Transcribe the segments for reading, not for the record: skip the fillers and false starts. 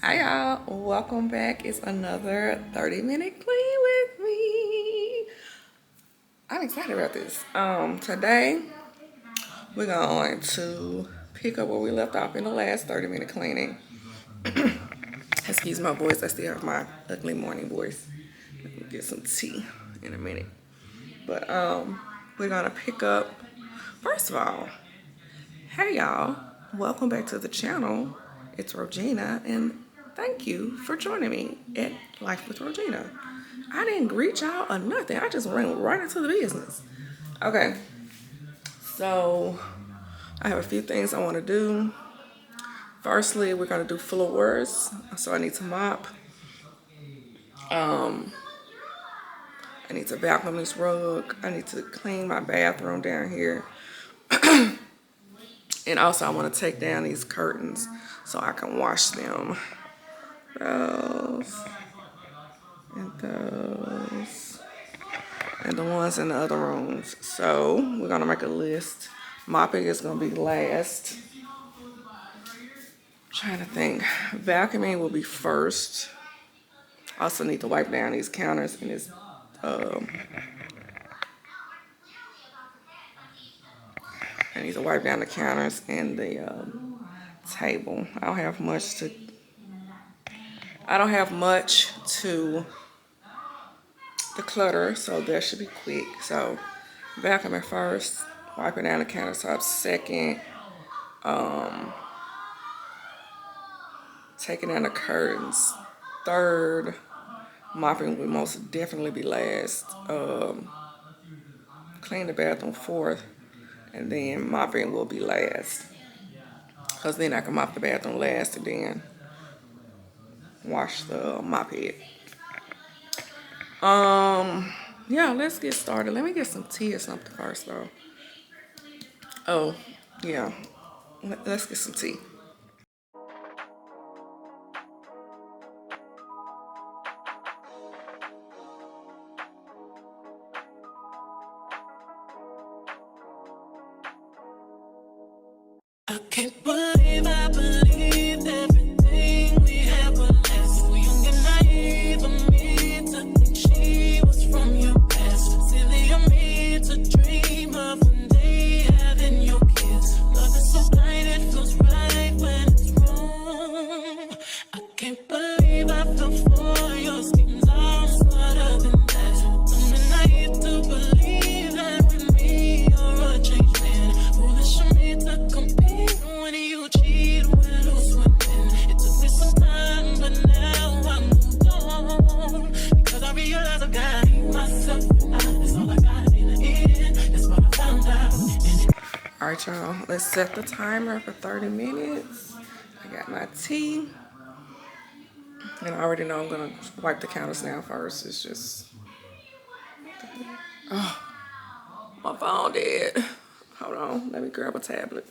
Hi y'all, welcome back. It's another 30-minute clean with me. I'm excited about this. Today we're going to pick up where we left off in the last 30-minute cleaning. Excuse my voice, I still have my ugly morning voice. Let me get some tea in a minute. But we're gonna pick up, first of all, hey y'all, welcome back to the channel. It's Rogina, and thank you for joining me at Life with Rogina. I didn't greet y'all or nothing. I just went right into the business. Okay, so I have a few things I want to do. Firstly, we're going to do floors. So I need to mop. I need to vacuum this rug. I need to clean my bathroom down here. And also I want to take down these curtains so I can wash them. Those and those and the ones in the other rooms. So we're gonna make a list. Mopping is gonna be last. I'm trying to think. Vacuuming will be first. Also need to wipe down these counters and this I need to wipe down the counters and the table. I don't have much to declutter, so that should be quick. So vacuuming first, wiping down the countertop second, taking down the curtains third, mopping will most definitely be last, clean the bathroom fourth, and then mopping will be last, because then I can mop the bathroom last and then wash the mop head. Yeah, let's get started. Let me get some tea or something first though. Oh, yeah. Let's get some tea. I can't believe I believed everything we had was less. So young and naive of me to think she was from your past. Silly of me to dream of one day having your kiss. Love is so blind, it feels right when it's wrong. I can't believe I fell for your schemes. I'm smarter than that. Dumb and naive to believe that with me you're a changed man. Foolish of me to compete when you cheat, we're lose women. It took me some time, but now I'm moved on. Because I realize I got myself and that's all I got in the end. That's what I found out. Alright y'all, let's set the timer for 30 minutes. I got my tea. And I already know I'm gonna wipe the counters down first. It's just, oh, my phone dead. Hold on, let me grab a tablet.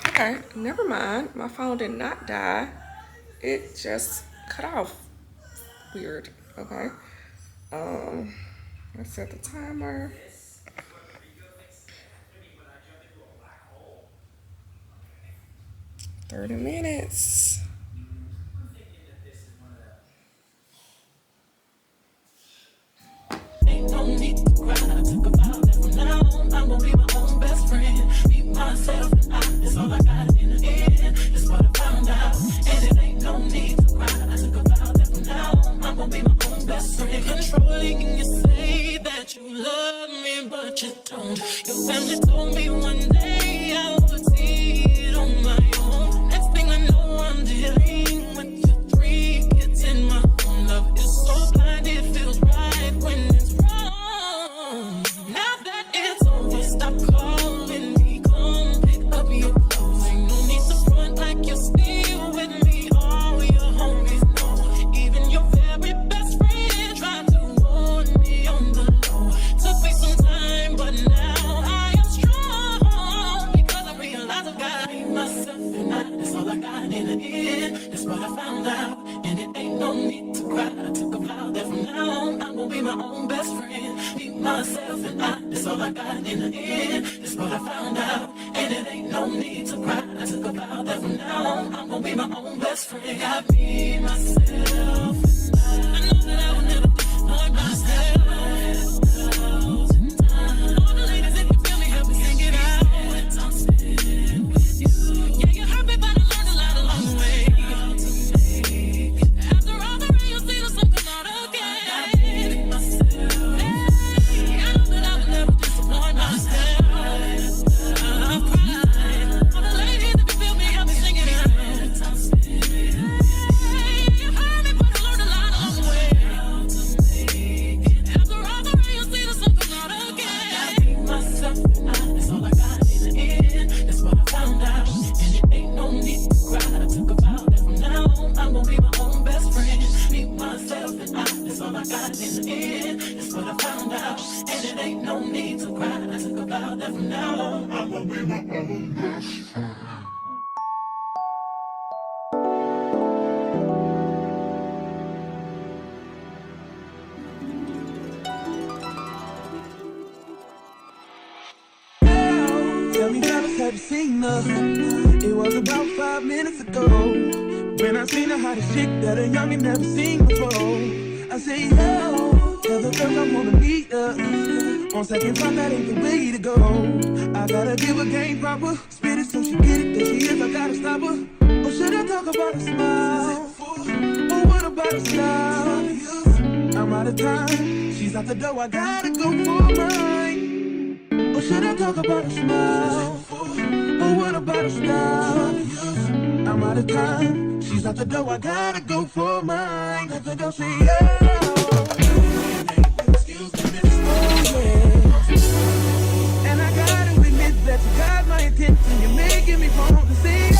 Okay, never mind. My phone did not die. It just cut off. Weird. Okay. Let's set the timer. "30 minutes. Ain't no need to cry. Talk about that from now on. I'm gonna be my own best friend. Be myself and that's all I got in the end. That's what I found out. And it ain't no need to cry. Talk about that from now on. I'm gonna be my own best friend. Controlling, you say that you love me, but you don't. Your family told me one day I would see it on my own. Next thing I know, I'm dealing with your 3 kids in my own. Love is so blind, it feels right when it's wrong. Now that it's over, stop calling me. Come pick up your clothes. Ain't no need to front like you're still with me. All your homies know. Even your very best friend tried to warn me on the low. Took me some time, but now I am strong. my own best friend. Be myself and I, that's all I got in the end. That's what I found out, and it ain't no need to cry. I took a vow that from now on, I'm gonna be my own best friend. Got me, myself, and I know that I will never disappoint myself. All the ladies, if you feel me, help me sing it out. I'm spinning with you. Yeah, you hurt me, but I learned a lot along the way. After all the rain, you'll see the sun come out again. Hey, I know that I will never disappoint myself. I'm crying. All the ladies, if you feel me, help me sing it out. I'm spinning. Hey, you hurt me, but I learned a lot along the way. After all the rain, you'll see the sun come out again. I be myself and I, that's all I got in the end. That's what I found out, and it ain't no need to cry. I took a vow that from now on, I'm gonna be my own best friend. Be myself and I, that's all I got in the end. That's what I found out, and it ain't no need to cry. I took a vow that from now on, I'm gonna be my own best friend. Tell me, fellas, have you seen her? It was about 5 minutes ago when I seen the hottest chick that a youngin' never seen before. I say, yo, tell the girls I wanna meet her. On second thought, that ain't the way to go. I gotta give her game proper, spit it so she get it. There she is, I gotta stop her. Or should I talk about her smile? Or what about her style? I'm out of time, she's out the door, I gotta go for mine. Or should I talk about her smile? Or what about her style? I'm out of time, she's out the door, I gotta go for mine. Let the girl say, yeah. Excuse me, miss. Oh, yeah. And I gotta admit that you got my attention. You're making me want to say, oh.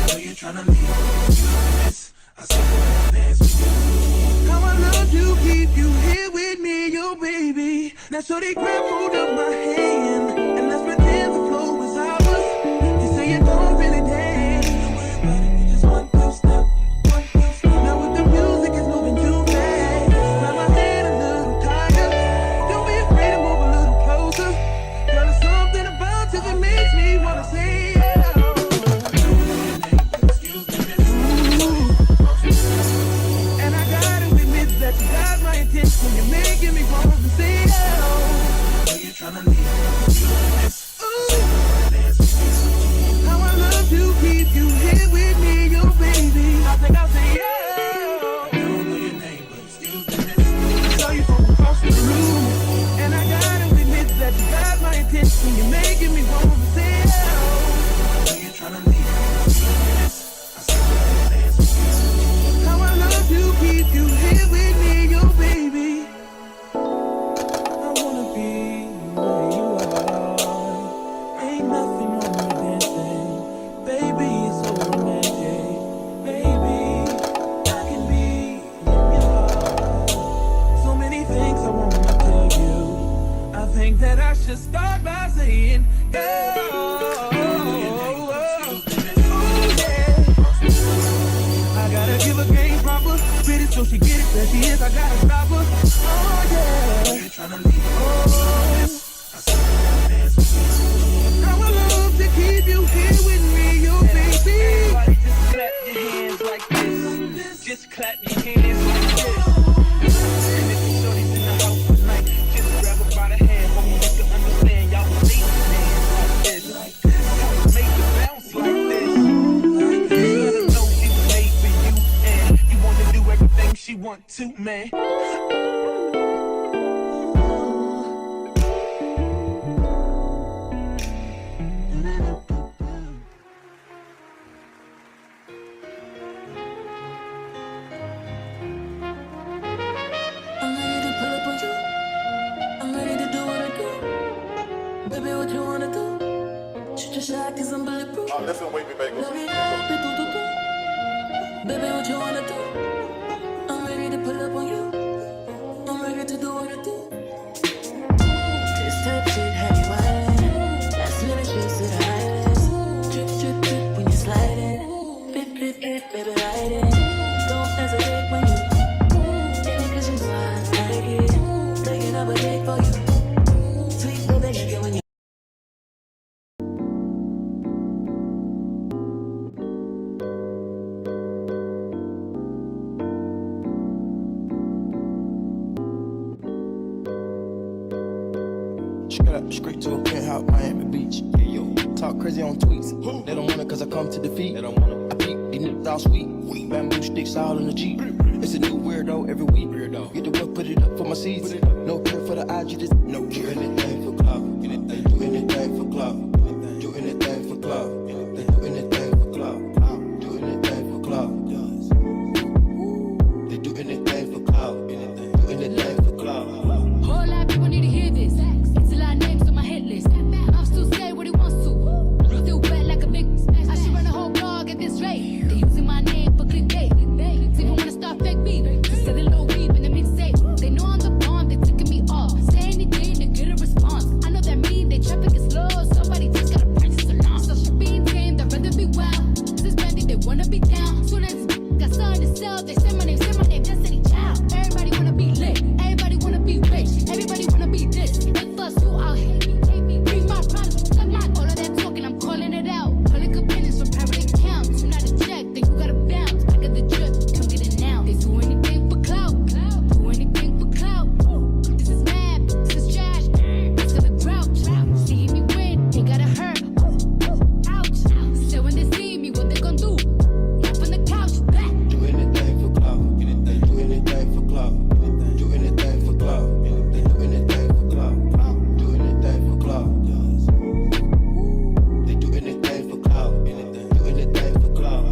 Know you're trying to leave, miss. I saw you dance with you. How I love to keep you here with me, yo, baby. Now, so they grab hold of my hand, and let's pretend the flow is ours. You say you don't really dance. Just one, two step, one, two step. Now with the music, it's moving too fast. Grab my hand a little tighter. Don't be afraid to move a little closer. Girl, there's something about you that makes me wanna say, yeah. Excuse me, miss. And I gotta admit that you got my attention. You're making me want to say, oh. Know you're trying to leave, miss. How I love to keep you here with me, yo, baby. I think I'll say, yeah. I don't know your name, but excuse me, miss. I saw you from across the room, and I gotta admit that you got my attention. You're making me want to say, oh. I know you're trying to leave, miss. I saw you dance with you. How I love to keep you here with me, yo, baby. I wanna be where you are. Ain't nothing wrong with dancing. Baby, it's so romantic. Baby, I can be in your heart. So many things I wanna tell you. I think that I should start by saying, yeah. I gotta give her game proper, spit it so she get it. There she is, I gotta stop her. Oh yeah. You're tryna leave. Oh, I saw you dance with you. How I love to keep you here with me, yo, baby. Everybody just clap your hands like this. Just clap your hands like this. And if you shorty's in the house tonight, just grab her by the hand. Hope you can understand. Y'all will make the dance like this. Y'all will make it bounce like this. You gotta know she was made for you, and you wanna do everything she want to, man. I'm ready to pull up on you. I'm ready to do what I do. Baby, what you wanna do? Shoot your shot, cause I'm bulletproof. Listen, wait me back. Love it up, do, do, do, do. Baby, what you wanna do? I'm ready to pull up on you. I'm ready to do what I do. This type shit have you wildin'. Last minute shit to the highest. Drip, drip, drip when you sliding. Flip, flip, flip, baby, ride it. Don't hesitate when you. Baby, cause you know I like it. Straight to a penthouse, Miami Beach. Hey, yo. Talk crazy on tweets. They don't want it cause I come to defeat. They don't want it. I peek, these niggas all sweet. Bamboo sticks all in the Jeep. It's a new weirdo every week. Get the work, put it up for my seeds. No care for the IG, just no care. Anything for clout. They do anything for clout. Do anything for clout. They do anything for clout. Do anything for clout. They do anything for clout. Do anything for clout. Whole lot of people need to hear this. It's a lot of names on my hit list. Mouth still say what he wants to. Still wet like a big. I should run a whole blog at this rate. They using my name for clickbait. Even wanna start fake beef. Just sell a little weed in the mixtape. They know I'm the bomb. They ticking me off. Say anything to get a response. I know that mean they traffic is slow. Somebody just gotta practice along. So she being tame. They'd rather be wild. This is brandy. They wanna be down. Soon as got something to sell, they say my name. Destiny Child. Everybody wanna be lit. Everybody wanna be rich. Everybody wanna be this. If us who out hate me. Bring my products. Suck my all of that talking. I'm calling it out. Public opinions from private accounts. You not a check, then you gotta bounce. Back of the drip, come get it now. They do anything for clout. Do anything for clout. This is mad. This is trash. This is the grouch. See me win, ain't gotta hurt. Ouch. So when they see me, what they gon' do? Up on the couch, back. Do anything for clout. They do anything for clout. Do anything for clout. They do anything for clout. Do anything for clout. They do anything for clout. Do anything for clout.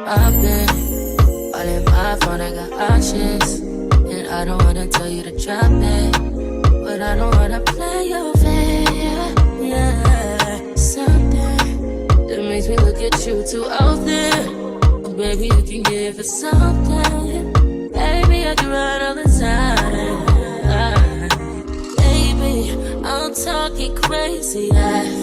I've been all in my phone, I got options. And I don't wanna tell you to drop it, but I don't wanna play your fair. Yeah, something that makes me look at you too often. Oh, baby, you can give it something. Baby, I can run all the time. Baby, I'm talking crazy. I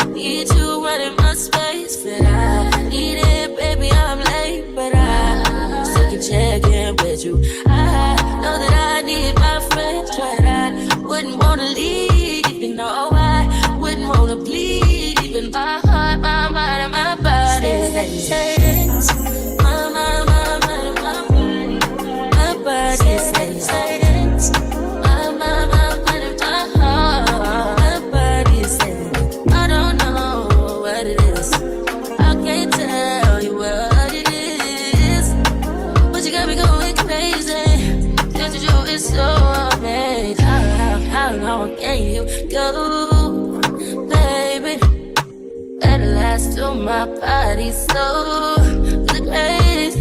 need you running my space, but I need it, baby. I'm late, but I still can check in with you. I know that I need my friends, but I wouldn't wanna leave. You know, I wouldn't wanna bleed. Even my heart, my mind, and my body says, my mind, my body, my body says, my mind, and my heart, my body says, I don't know what it is. I can't tell you what it is, but you got me going crazy. Just you is so amazing. How long can you go, baby? Better last till my body's so crazy.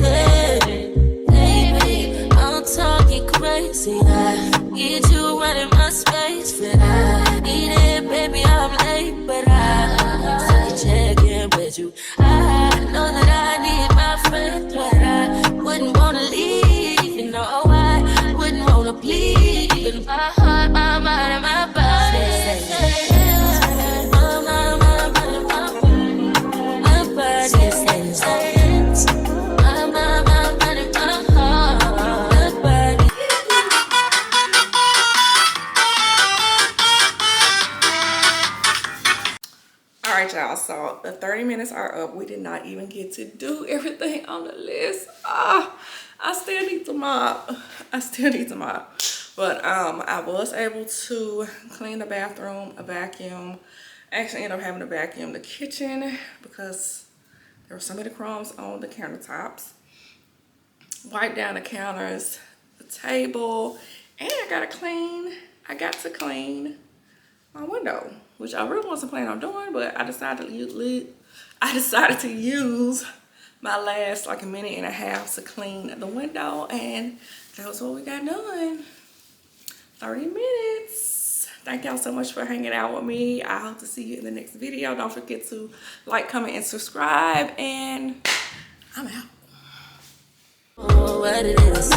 Baby, I'm talking crazy. I need you running my space, but I need it, baby. I'm late, but I still check in with you. I know that I need my friends, but I wouldn't wanna leave. You know, I wouldn't wanna bleed. Even my heart, my mind, and my body. All right, y'all, so the 30 minutes are up. We did not even get to do everything on the list. I still need to mop. But I was able to clean the bathroom, a vacuum. Actually ended up having to vacuum the kitchen because there were so many crumbs on the countertops. Wipe down the counters, the table, and I got to clean my window, which I really wasn't planning on doing, but I decided to use my last like a minute and a half to clean the window, and that was what we got done. 30 minutes. Thank y'all so much for hanging out with me. I hope to see you in the next video. Don't forget to like, comment, and subscribe, and I'm out. Oh, what it is.